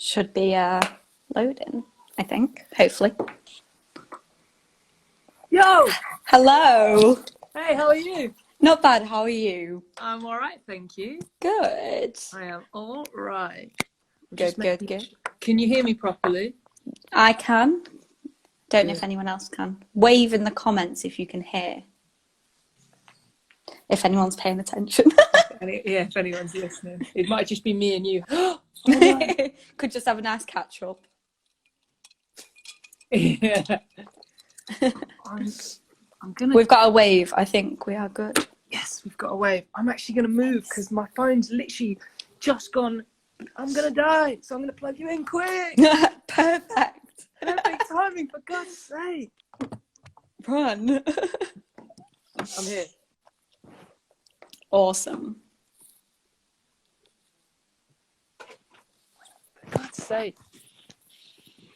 Should be loading, I think, hopefully. Yo! Hello. Hey, how are you? Not bad, how are you? I'm all right, thank you. Good. I am all right. Good. Can you hear me properly? I can. Don't know Good. if anyone else can. Wave in the comments if you can hear. If anyone's paying attention. If anyone's listening. It might just be me and you. Oh, no. Could just have a nice catch up. Yeah. I'm gonna. We've got a wave. I think we are good. Yes, we've got a wave. I'm actually gonna move because my phone's literally just gone. I'm gonna die, so I'm gonna plug you in quick. Perfect. Perfect timing, for God's sake. Run. I'm here. Awesome. For God's sake.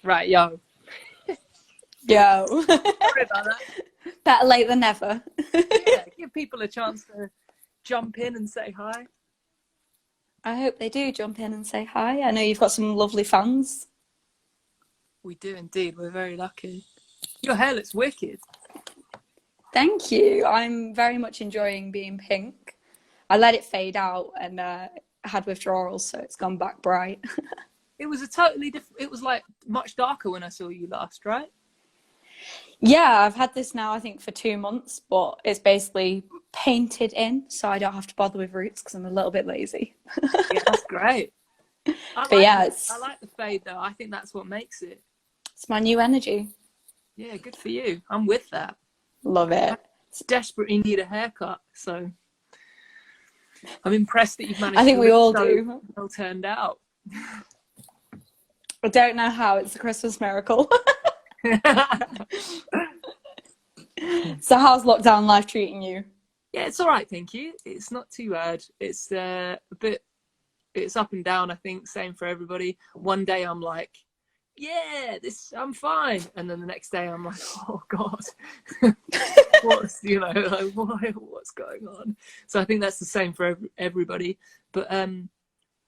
Right, yo. Yo. Sorry about that. Better late than never. Yeah, give people a chance to jump in and say hi. I hope they do jump in and say hi. I know you've got some lovely fans. We do indeed. We're very lucky. Your hair looks wicked. Thank you. I'm very much enjoying being pink. I let it fade out and had withdrawals, so it's gone back bright. It was a totally different. It was like much darker when I saw you last, right? Yeah, I've had this now, I think, for 2 months, but it's basically painted in, so I don't have to bother with roots because I'm a little bit lazy. Yeah, that's great. I like the fade though. I think that's what makes it. It's my new energy. Yeah, good for you. I'm with that. Love it. I desperately need a haircut, so I'm impressed that you've managed. I think to we look all so do. well turned out. I don't know how. It's a Christmas miracle. So how's lockdown life treating you? Yeah, it's all right, thank you. It's not too bad. It's a bit. It's up and down. I think same for everybody. One day I'm like, yeah, I'm fine, and then the next day I'm like, oh God, what's what's going on? So I think that's the same for everybody. But I'm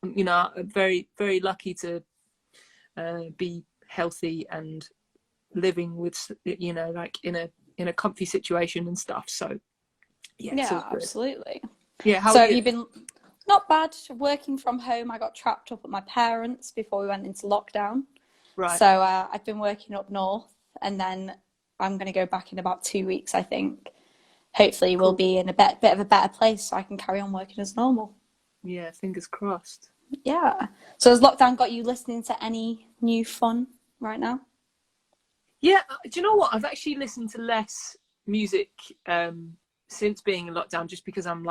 very very lucky to be healthy and living with like in a comfy situation and stuff. So yeah, it's all good. Absolutely. Yeah, how so are have you? you been? Not bad. Working from home. I got trapped up at my parents' before we went into lockdown. Right. So I've been working up north, and then I'm going to go back in about 2 weeks, I think. Hopefully we'll be in a bit of a better place so I can carry on working as normal. Yeah, fingers crossed. Yeah. So has lockdown got you listening to any new fun right now? Yeah, do you know what? I've actually listened to less music since being in lockdown, just because I'm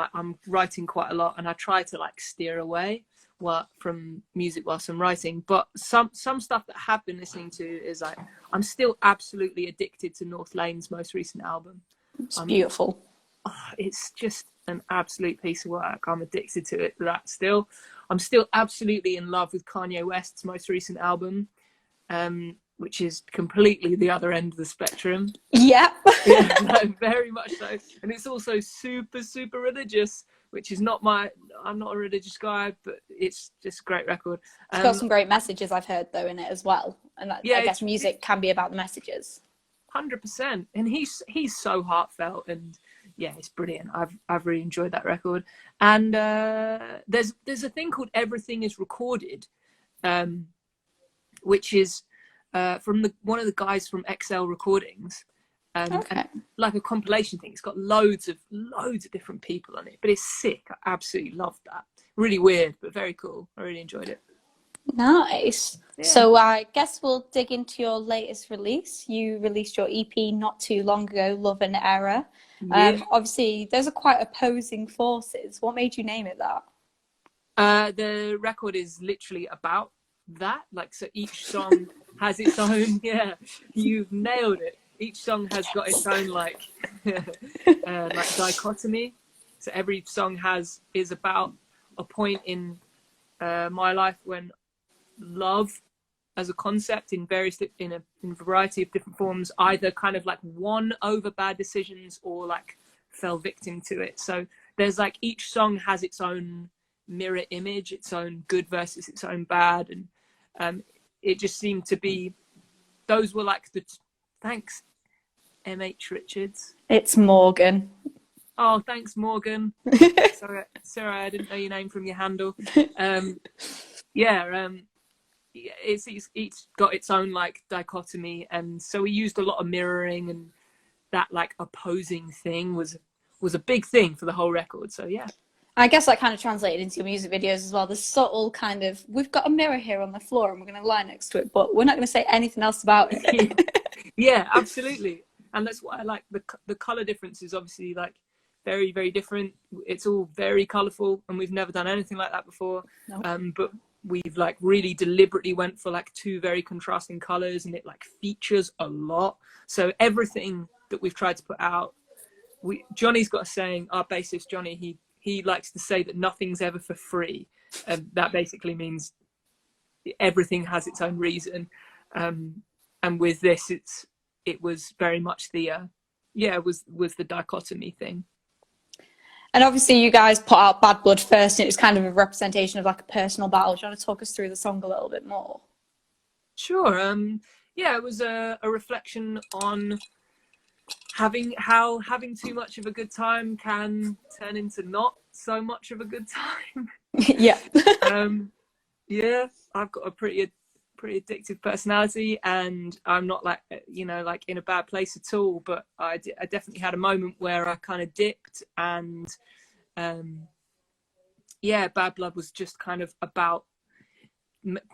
writing quite a lot, and I try to like steer away from music whilst I'm writing. But some stuff that I have been listening to is like, I'm still absolutely addicted to North Lane's most recent album. It's beautiful. It's just an absolute piece of work. I'm addicted to it. I'm still absolutely in love with Kanye West's most recent album, which is completely the other end of the spectrum. Yep. Yeah, no, very much so. And it's also super, super religious, which is I'm not a religious guy, but it's just a great record. It's got some great messages I've heard though in it as well. And I guess music can be about the messages. 100%. And he's so heartfelt, and yeah, it's brilliant. I've really enjoyed that record. And there's a thing called Everything Is Recorded, which is from one of the guys from XL Recordings, and like a compilation thing. It's got loads of different people on it, but it's sick. I absolutely loved that. Really weird, but very cool. I really enjoyed it. Nice. Yeah. So I guess we'll dig into your latest release. You released your EP not too long ago, Love and Error. Yeah. Obviously, those are quite opposing forces. What made you name it that? The record is literally about that. Like, so each song has its own. Yeah, you've nailed it. Each song has got its own like dichotomy. So every song is about a point in my life when love as a concept in a variety of different forms either kind of like won over bad decisions or like fell victim to it. So there's like each song has its own mirror image, its own good versus its own bad, and It just seemed to be, those were like the, thanks, MH Richards. It's Morgan. Oh, thanks, Morgan. Sorry, I didn't know your name from your handle. It's each got its own like dichotomy, and so we used a lot of mirroring, and that like opposing thing was a big thing for the whole record. So yeah. I guess that kind of translated into your music videos as well. The subtle kind of, we've got a mirror here on the floor and we're going to lie next to it, but we're not going to say anything else about it. Yeah, absolutely. And that's what I like. The color difference is obviously like very, very different. It's all very colorful, and we've never done anything like that before. No. But we've like really deliberately went for like two very contrasting colors, and it like features a lot. So everything that we've tried to put out, Johnny's got a saying, our bassist Johnny, he likes to say that nothing's ever for free, and that basically means everything has its own reason. And with this, it was very much the was the dichotomy thing. And obviously you guys put out Bad Blood first, and it was kind of a representation of like a personal battle. Do you want to talk us through the song a little bit more? Sure. It was a reflection on having too much of a good time can turn into not so much of a good time. Yeah. I've got a pretty addictive personality, and I'm not like, like in a bad place at all, but I definitely had a moment where I kind of dipped, and Bad Blood was just kind of about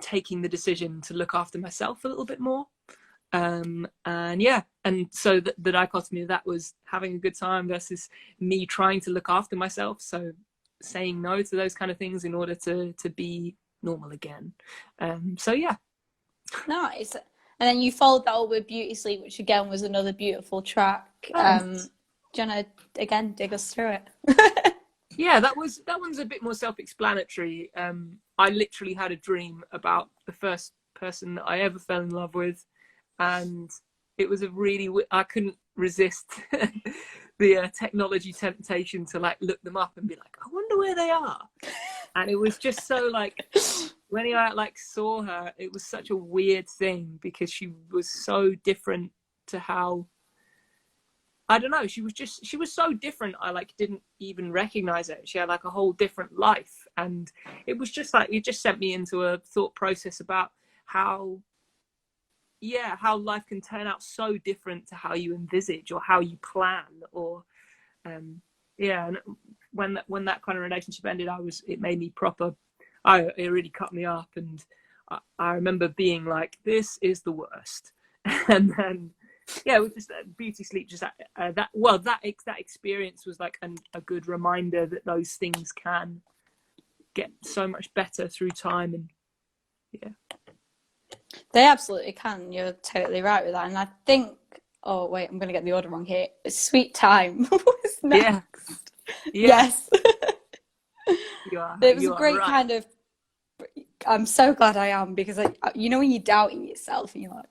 taking the decision to look after myself a little bit more. And so the dichotomy of that was having a good time versus me trying to look after myself, so saying no to those kind of things in order to be normal again. Nice. And then you followed that up with Beauty Sleep, which again was another beautiful track. Do you want to again dig us through it? Yeah, that one's a bit more self-explanatory. I literally had a dream about the first person that I ever fell in love with, and it was I couldn't resist the technology temptation to like look them up and be like, I wonder where they are. And it was just so like, when I like saw her, it was such a weird thing, because she was so different to how, I don't know, she was so different. I like didn't even recognize her. She had like a whole different life, and it was just like, it just sent me into a thought process about how life can turn out so different to how you envisage or how you plan, or and when that kind of relationship ended, it made me proper, it really cut me up, and I remember being like, this is the worst. And then it was just Beauty Sleep, just that experience was like a good reminder that those things can get so much better through time. And they absolutely can. You're totally right with that. And I think, oh wait, I'm going to get the order wrong here. Sweet Time was next. Yes. It was a great right. Kind of, I'm so glad I am, because when you're doubting yourself and you're like,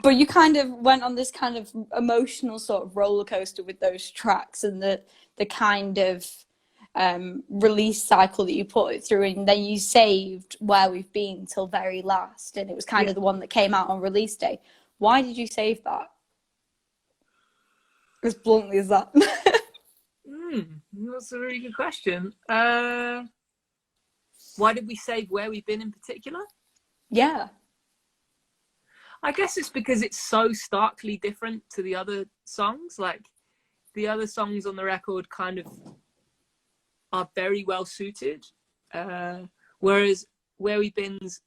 but you kind of went on this kind of emotional sort of roller coaster with those tracks, and the kind of release cycle that you put it through, and then you saved Where We've Been till very last, and it was kind of the one that came out on release day. Why did you save that? As bluntly as that. That's a really good question. Why did we save Where We've Been in particular? Yeah. I guess it's because it's so starkly different to the other songs. Like, the other songs on the record kind of are very well suited, whereas Where We've Been's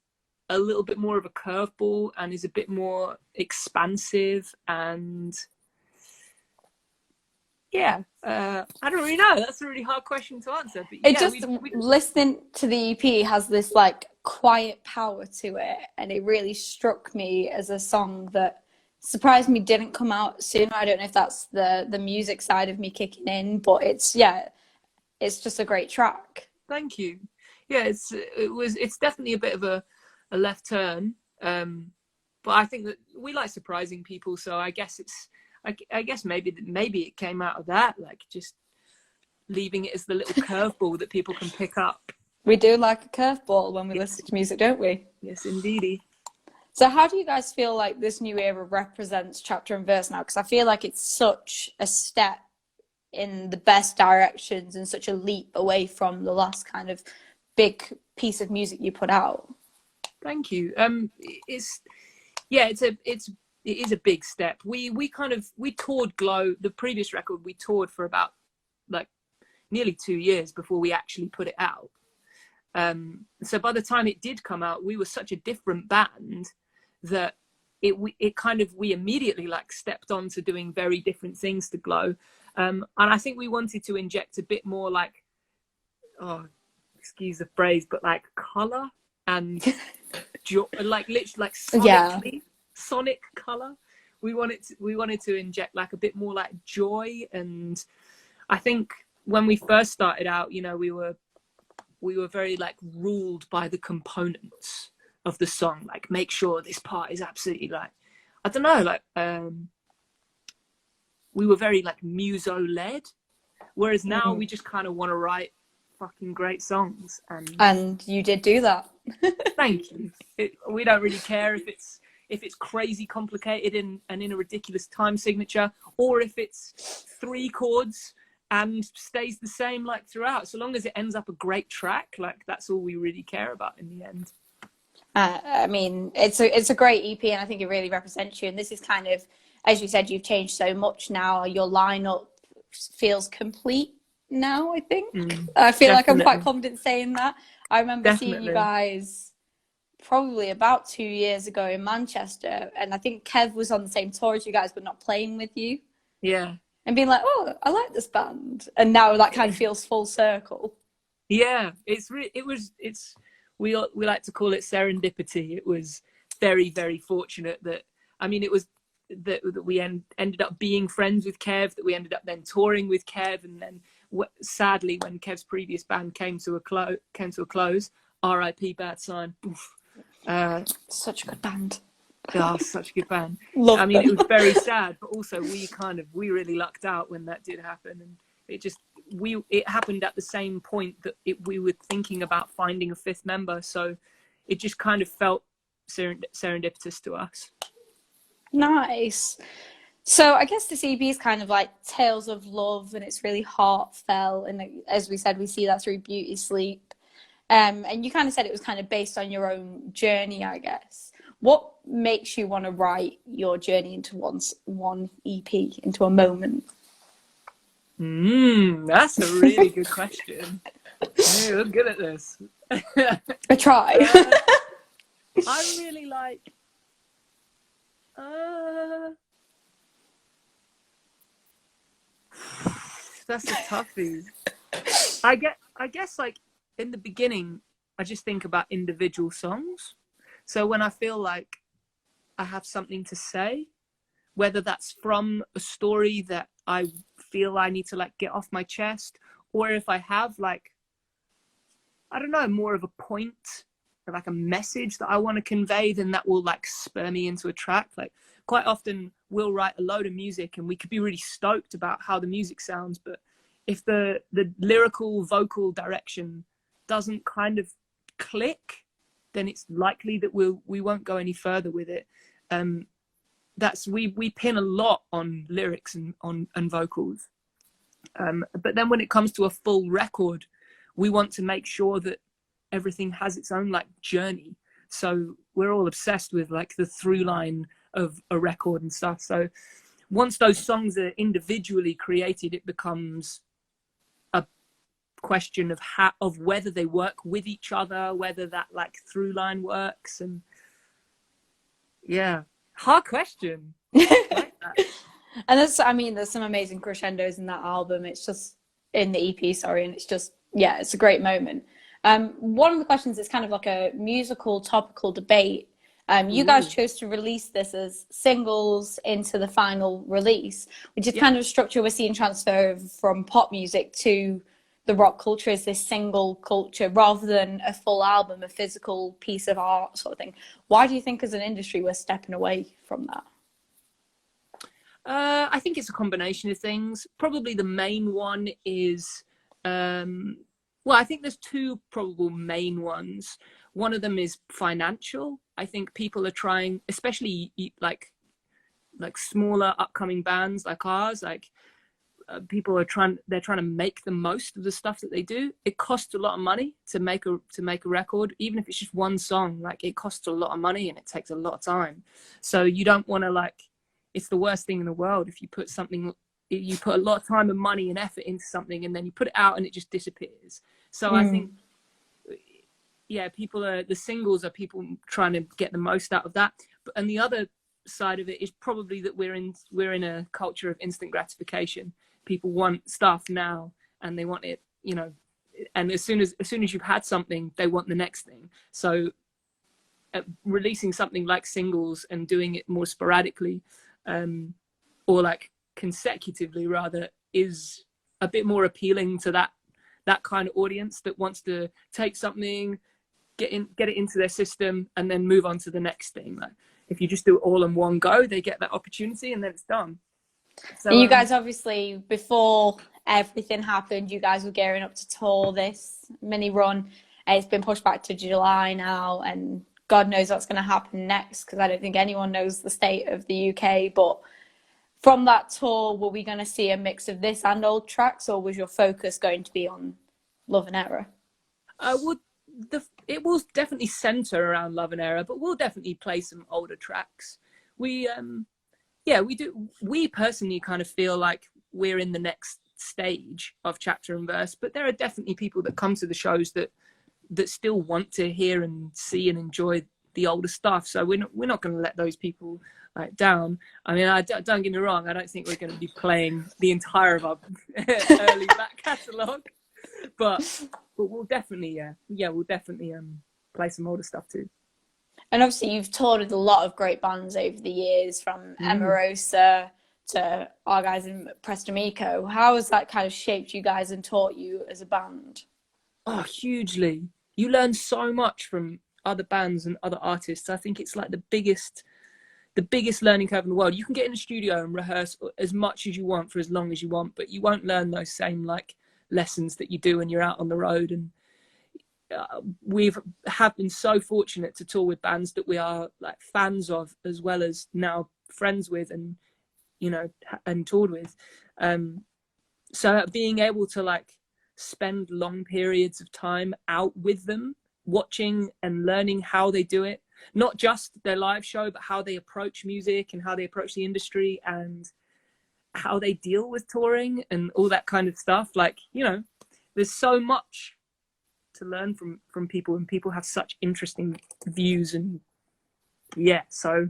a little bit more of a curveball and is a bit more expansive, and I don't really know. That's a really hard question to answer. But listening to the EP has this like quiet power to it, and it really struck me as a song that surprised me didn't come out sooner. I don't know if that's the music side of me kicking in, but it's just a great track. Thank you. Yeah, it's definitely a bit of a left turn, but I think that we like surprising people, so I guess I guess maybe it came out of that, like just leaving it as the little curveball that people can pick up. We do like a curveball when we listen to music, don't we? Yes, indeedy. So how do you guys feel like this new era represents chapter and verse now? Because I feel like it's such a step in the best directions and such a leap away from the last kind of big piece of music you put out. Thank you. It is a big step. We toured Glow, the previous record. We toured for about like nearly 2 years before we actually put it out. So by the time it did come out, we were such a different band that we immediately like stepped on to doing very different things to Glow. And I think we wanted to inject a bit more like, oh, excuse the phrase, but like color and like literally like sonically, sonic color. We wanted to inject like a bit more like joy. And I think when we first started out, you know, we were very like ruled by the components of the song, like make sure this part is absolutely like, I don't know, like we were very like muso led, whereas now we just kind of want to write fucking great songs. And you did do that. Thank you. We don't really care if it's crazy complicated and in a ridiculous time signature, or if it's 3 chords and stays the same like throughout. So long as it ends up a great track, like that's all we really care about in the end. I mean, it's a great EP, and I think it really represents you. And this is kind of, as you said, you've changed so much now. Your lineup feels complete now, I think. I feel like I'm quite confident saying that. I remember seeing you guys probably about 2 years ago in Manchester, and I think Kev was on the same tour as you guys, but not playing with you. Yeah. And being like, oh, I like this band. And now that kind of feels full circle. Yeah, we like to call it serendipity. It was very, very fortunate that, I mean, it was that we ended up being friends with Kev, that we ended up then touring with Kev, and then sadly when Kev's previous band came to a close, R.I.P. Bad Sign. Such a good band. Oh, such a good band. Love them. It was very sad, but also we really lucked out when that did happen, and it happened at the same point that we were thinking about finding a 5th member, so it just kind of felt serendipitous to us. Nice. So I guess this EP is kind of like tales of love, and it's really heartfelt, and as we said, we see that through Beauty Sleep. And you kind of said it was kind of based on your own journey, I guess. What makes you want to write your journey into one EP, into a moment? That's a really good question. Hey, we're good at this. I try. I really like. That's a toughie. I guess like in the beginning, I just think about individual songs. So when I feel like I have something to say, whether that's from a story that I feel I need to like get off my chest, or if I have like, I don't know, more of a point, or like a message that I want to convey, then that will like spur me into a track. Like quite often we'll write a load of music and we could be really stoked about how the music sounds, but if the lyrical vocal direction doesn't kind of click, then it's likely that we won't go any further with it. We pin a lot on lyrics and vocals, but then when it comes to a full record, we want to make sure that everything has its own like journey. So we're all obsessed with like the through line of a record and stuff. So once those songs are individually created, it becomes a question of whether they work with each other, whether that like through line works. And yeah, hard question. Like that. And there's some amazing crescendos in that album. It's just in the EP, sorry, and it's just, yeah, it's a great moment. One of the questions is kind of like a musical topical debate. You guys chose to release this as singles into the final release, which is kind of a structure we're seeing transfer from pop music to the rock culture, is this single culture rather than a full album, a physical piece of art sort of thing. Why do you think as an industry we're stepping away from that? I think it's a combination of things. Probably the main one is Well, I think there's two probable main ones. One of them is financial. I think people are trying, especially like smaller upcoming bands like ours, like people are trying to make the most of the stuff that they do. It costs a lot of money to make a record, even if it's just one song. Like, it costs a lot of money and it takes a lot of time. So you don't want to, like, it's the worst thing in the world if you put a lot of time and money and effort into something and then you put it out and it just disappears. So I think, yeah, the singles are people trying to get the most out of that. And the other side of it is probably that we're in a culture of instant gratification. People want stuff now and they want it, you know, and as soon as you've had something, they want the next thing. So releasing something like singles and doing it more sporadically, or like consecutively rather, is a bit more appealing to that kind of audience that wants to take something, get it into their system and then move on to the next thing. Like, if you just do it all in one go, they get that opportunity and then it's done. So you guys, obviously, before everything happened, you guys were gearing up to tour this mini run. It's been pushed back to July now, and God knows what's going to happen next, because I don't think anyone knows the state of the UK. But from that tour, were we going to see a mix of this and old tracks, or was your focus going to be on Love and Error? It will definitely center around Love and Error, but we'll definitely play some older tracks. We do. We personally kind of feel like we're in the next stage of Chapter and Verse, but there are definitely people that come to the shows that still want to hear and see and enjoy the older stuff. So we're not going to let those people down. I mean, don't get me wrong. I don't think we're going to be playing the entire of our early back catalogue, but we'll definitely play some older stuff too. And obviously you've toured with a lot of great bands over the years, from Moroso to our guys in Prestamico. How has that kind of shaped you guys and taught you as a band? Oh, hugely. You learn so much from other bands and other artists. I think it's like the biggest learning curve in the world. You can get in the studio and rehearse as much as you want for as long as you want, but you won't learn those same like lessons that you do when you're out on the road. And we have been so fortunate to tour with bands that we are like fans of, as well as now friends with, and you know, and toured with. So being able to like spend long periods of time out with them, watching and learning how they do it, not just their live show, but how they approach music and how they approach the industry and how they deal with touring and all that kind of stuff. Like, you know, there's so much to learn from people, and people have such interesting views. And yeah, so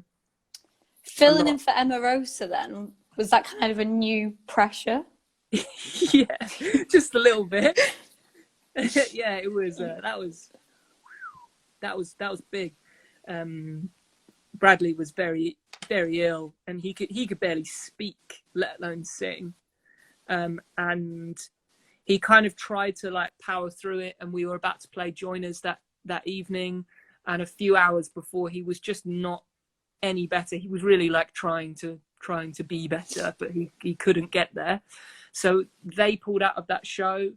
filling in for Moroso then, was that kind of a new pressure? Yeah, just a little bit. Yeah, it was that was big. Bradley was very, very ill, and he could barely speak, let alone sing. And he kind of tried to like power through it, and we were about to play Joiners that evening, and a few hours before, he was just not any better. He was really like trying to be better, but he couldn't get there. So they pulled out of that show,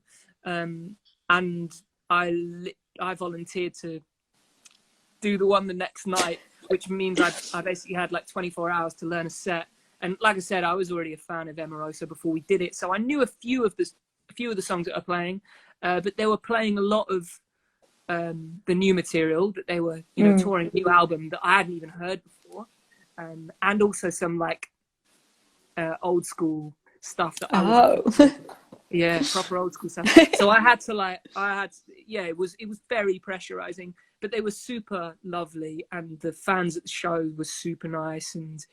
and I volunteered to do the one the next night, which means I basically had like 24 hours to learn a set. And like I said, I was already a fan of Moroso before we did it, so I knew a few of the songs that are playing, but they were playing a lot of the new material that they were, you know, touring a new album that I hadn't even heard before, and also some like old school stuff that yeah, proper old school stuff. So it was very pressurizing, but they were super lovely, and the fans at the show were super nice, and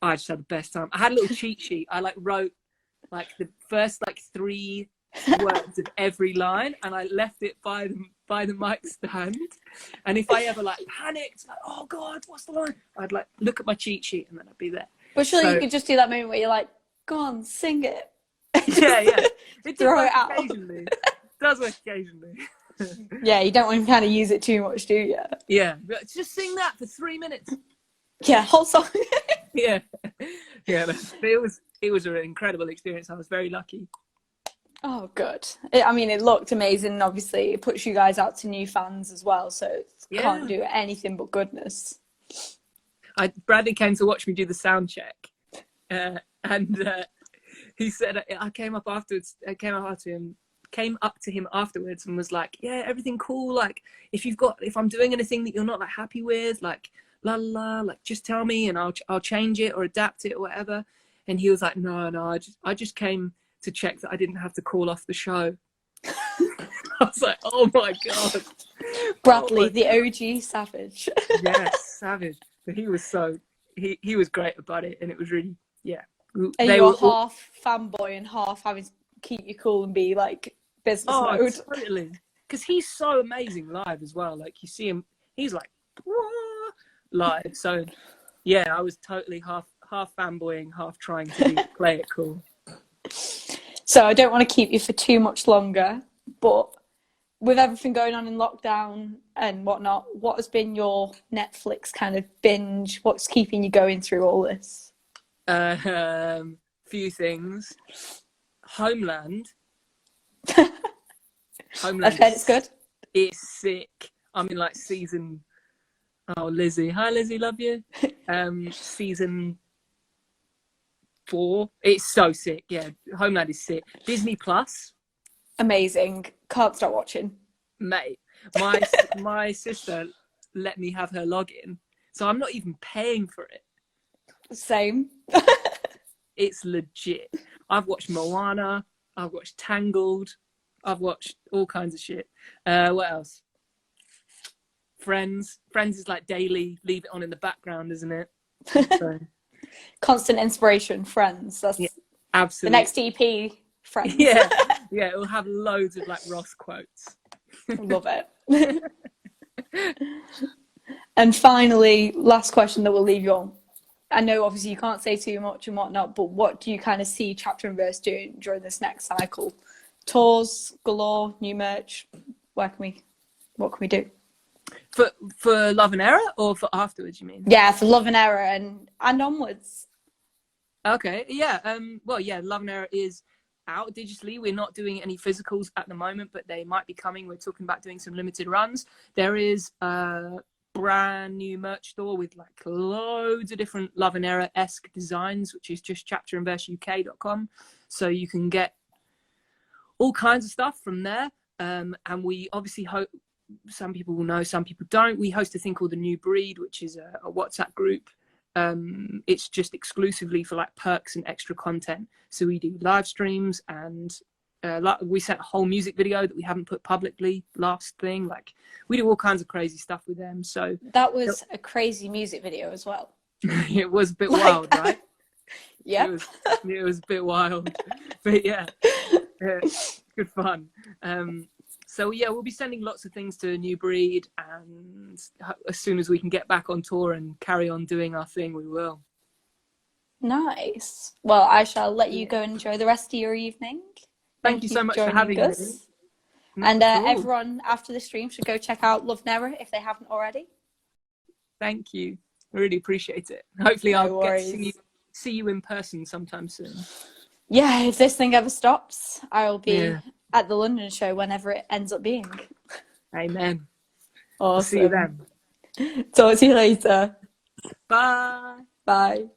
I just had the best time. I had a little cheat sheet. I like wrote like the first like 3 words of every line, and I left it by the mic stand. And if I ever like panicked, like, oh God, what's the line? I'd like look at my cheat sheet, and then I'd be there. But surely you could just do that moment where you're like, go on, sing it. Yeah. It throw it out. Occasionally. It does work occasionally. Yeah, you don't want to kind of use it too much, do you? Yeah, but just sing that for 3 minutes. Yeah, whole song. Yeah. It was an incredible experience. I was very lucky. Oh, good. I mean, it looked amazing. And obviously, it puts you guys out to new fans as well. So it can't Yeah. do anything but goodness. Bradley came to watch me do the sound check, and he said I came up afterwards. I came up to him afterwards and was like, "Yeah, everything cool. Like, if I'm doing anything that you're not like happy with, like, la la, like, just tell me and I'll change it or adapt it or whatever." And he was like, "No, no, I just came to check that I didn't have to call off the show." I was like, "Oh my god, Bradley, oh my the god." OG savage. Yes, savage. But he was he was great about it, and it was really, yeah. And They you're were all, half fanboy and half having to keep you cool and be like business oh, mode. totally, because he's so amazing live as well. Like, you see him, he's like, "Wah," live. So yeah, I was totally half fanboying, half trying to play it cool. So I don't want to keep you for too much longer, but with everything going on in lockdown and whatnot, what has been your Netflix kind of binge? What's keeping you going through all this? Few things. Homeland. I've heard it's good. It's sick. I'm in like season. Oh, Lizzie. Hi, Lizzie. Love you. Season 4. It's so sick. Yeah, Homeland is sick. Disney Plus. Amazing. Can't stop watching. Mate, my sister let me have her login, so I'm not even paying for it. Same. It's legit. I've watched Moana. I've watched Tangled. I've watched all kinds of shit. What else? Friends. Friends is like daily. Leave it on in the background, isn't it? So, Constant inspiration, Friends. That's yeah, absolutely. the next EP, Friends. Yeah, yeah. It'll have loads of like Ross quotes. Love it. And finally, last question that we'll leave you on. I know obviously you can't say too much and whatnot, but what do you kind of see Chapter and Verse doing during this next cycle? Tours galore, new merch. What can we do? For Love and Error or for afterwards, you mean? Yeah, for Love and Error and onwards. Okay, yeah. Well, yeah, Love and Error is out digitally. We're not doing any physicals at the moment, but they might be coming. We're talking about doing some limited runs. There is a brand new merch store with like loads of different Love and Error-esque designs, which is just chapterandverseuk.com. So you can get all kinds of stuff from there. And we obviously hope, some people will know, some people don't. We host a thing called The New Breed, which is a WhatsApp group. It's just exclusively for like perks and extra content. So we do live streams, and we sent a whole music video that we haven't put publicly last thing. Like, we do all kinds of crazy stuff with them. So that was a crazy music video as well. It was a bit wild, right? Yeah, it was a bit wild, but yeah, good fun. So yeah, we'll be sending lots of things to New Breed, and as soon as we can get back on tour and carry on doing our thing, we will. Nice. Well, I shall let you go and enjoy the rest of your evening. Thank you so much for having me. And cool. Everyone after the stream should go check out Love and Error if they haven't already. Thank you. I really appreciate it. Hopefully I'll get to see you in person sometime soon. Yeah, if this thing ever stops, I'll be at the London show whenever it ends up being. Amen. Awesome. See you then. Talk to you later. Bye. Bye.